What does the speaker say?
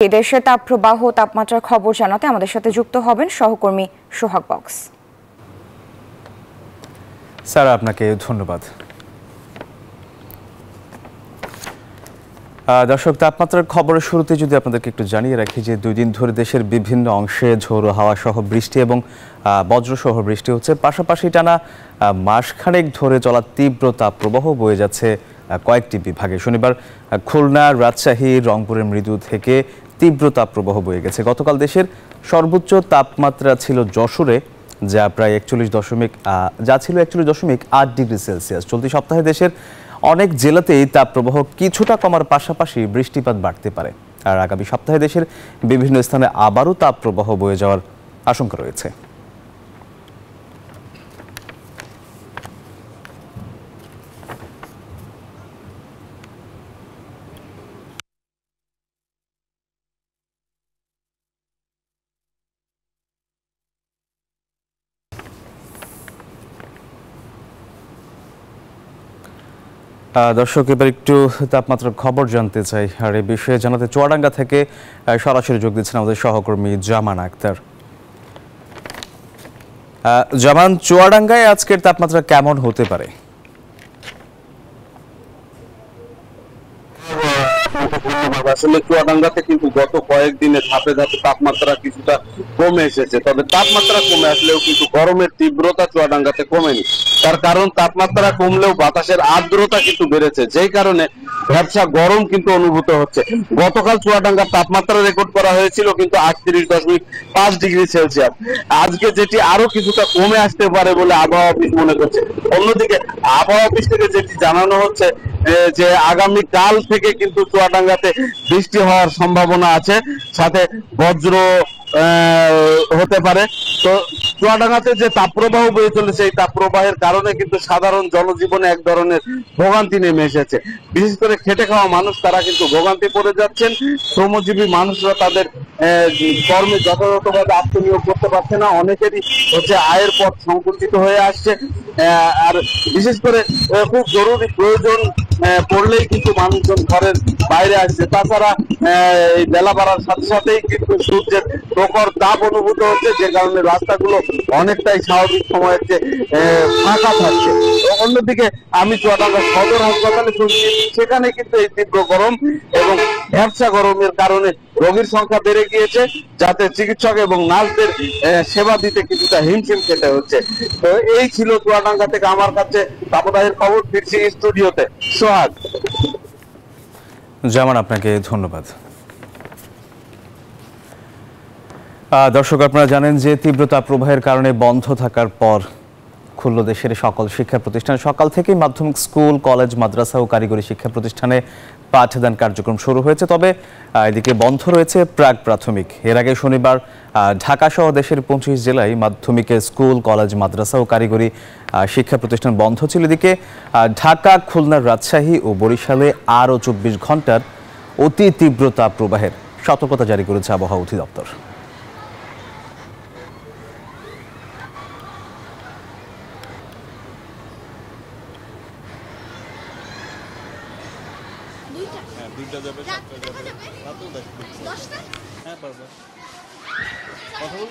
দেশের তাপপ্রবাহ তাপমাত্রার খবর জানাতে আমাদের সাথে যুক্ত হবেন সহকর্মী সোহাগ বক্স। স্যার, আপনাকে ধন্যবাদ। দর্শক, তাপমাত্রার খবরের শুরুতে যদি আপনাদেরকে একটু জানিয়ে রাখি যে 2 দিন ধরে দেশের বিভিন্ন অংশে ঝোড়ো হাওয়া সহ বৃষ্টি এবং বজ্রসহ বৃষ্টি হচ্ছে। পাশাপাশি টানা মাসখানেক ধরে চলা তীব্র তাপপ্রবাহ বয়ে যাচ্ছে কয়েকটি বিভাগে। শনিবার খুলনা, রাজশাহী, রংপুরের মৃদু থেকে তীব্র তাপপ্রবাহ বয়ে গেছে। গতকাল দেশের সর্বোচ্চ তাপমাত্রা ছিল যশোরে, যা প্রায় 41.8 ডিগ্রি সেলসিয়াস। চলতি সপ্তাহে দেশের অনেক জেলাতেই তাপপ্রবাহ কিছুটা কমার পাশাপাশি বৃষ্টিপাত বাড়তে পারে। আর আগামী সপ্তাহে দেশের বিভিন্ন স্থানে আবারও তাপপ্রবাহ বয়ে যাওয়ার আশঙ্কা রয়েছে। দর্শক, এবার একটু তাপমাত্রার খবর জানতে চাই। আর এই বিষয়ে জানাতে চুয়াডাঙ্গা থেকে সরাসরি যোগ দিচ্ছেন আমাদের সহকর্মী জামান আক্তার। জামান, চুয়াডাঙ্গায় আজকের তাপমাত্রা কেমন হতে পারে? আসলে চুয়াডাঙ্গাতে কিন্তু গত কয়েকদিনে ধাপে ধাপে তাপমাত্রা কিছুটা কমে এসেছে, তবে তাপমাত্রা কমে আসলেও কিন্তু গরমের তীব্রতা চুয়াডাঙ্গাতে কমেনি। তার কারণ তাপমাত্রা কমলেও বাতাসের আর্দ্রতা কিন্তু বেড়েছে, যেই কারণে ভ্যাপসা গরম কিন্তু অনুভূত হচ্ছে। গতকাল চুয়াডাঙ্গার তাপমাত্রা রেকর্ড করা হয়েছিল কিন্তু 38.5 ডিগ্রি সেলসিয়াস। আজকে যেটি আরো কিছুটা কমে আসতে পারে বলে আবহাওয়া অফিস মনে করছে। অন্যদিকে আবহাওয়া অফিস থেকে যেটি জানানো হচ্ছে যে আগামী কাল থেকে কিন্তু চুয়াডাঙ্গাতে বৃষ্টি হওয়ার সম্ভাবনা আছে, সাথে বজ্র হতে পারে। তো চুয়াডাঙ্গাতে যে তাপপ্রবাহ বয়ে চলেছে, এই তাপপ্রবাহের কারণে কিন্তু সাধারণ জনজীবনে এক ধরনের ভোগান্তি নেমে এসেছে। বিশেষ করে খেটে খাওয়া মানুষ, তারা কিন্তু ভোগান্তি পড়ে যাচ্ছেন। শ্রমজীবী মানুষরা তাদের কর্মে যথাযথভাবে আত্মনিয়োগ করতে পারছে না। অনেকেরই আয়ের পথ সংকুচিত হয়ে আসছে। আর বিশেষ করে খুব জরুরি প্রয়োজন পড়লেই কিন্তু মানুষজন ঘরের বাইরে আসছে। তাছাড়া এই বেলা বাড়ার সাথে সাথেই কিন্তু সূর্যের প্রখর তাপ অনুভূত হচ্ছে, যে কারণে রাস্তাগুলো অনেকটাই স্বাভাবিক সময়ের চেয়ে ফাঁকা থাকছে। অন্যদিকে আমি চুয়াডাঙ্গা সদর হাসপাতালে শুনছি, সেখানে কিন্তু এই তীব্র গরম এবং ভ্যাপসা গরমের কারণে রোগীর সংখ্যা বেড়ে গিয়েছে, যাতে চিকিৎসক এবং নার্সদের সেবা দিতে কিছুটা হিমশিম খেতে হচ্ছে। তো এই ছিল চুয়াডাঙ্গা থেকে আমার কাছে তাপদাহের খবর। ফিরছি স্টুডিওতে। সোহাগ। জামান, আপনাকে ধন্যবাদ। দর্শক, আপনারা জানেন যে তীব্র তাপপ্রবাহের কারণে বন্ধ থাকার পর খুলল দেশের সকল শিক্ষা প্রতিষ্ঠান। সকাল থেকেই মাধ্যমিক স্কুল, কলেজ, মাদ্রাসা ও কারিগরি শিক্ষা প্রতিষ্ঠানে পাঠদান কার্যক্রম শুরু হয়েছে। তবে এদিকে বন্ধ রয়েছে প্রাক প্রাথমিক। এর আগে শনিবার ঢাকা সহ দেশের 25 জেলায় মাধ্যমিকের স্কুল, কলেজ, মাদ্রাসা ও কারিগরি শিক্ষা প্রতিষ্ঠান বন্ধ ছিল। এদিকে ঢাকা, খুলনা, রাজশাহী ও বরিশালে আরও 24 ঘন্টার অতি তীব্র তাপপ্রবাহের সতর্কতা জারি করেছে আবহাওয়া অধিদপ্তর। দুইটা যাবে, সাতটা যাবে, রাতেও দেখবে, 10টা? হ্যাঁ পারবে। কথা বল।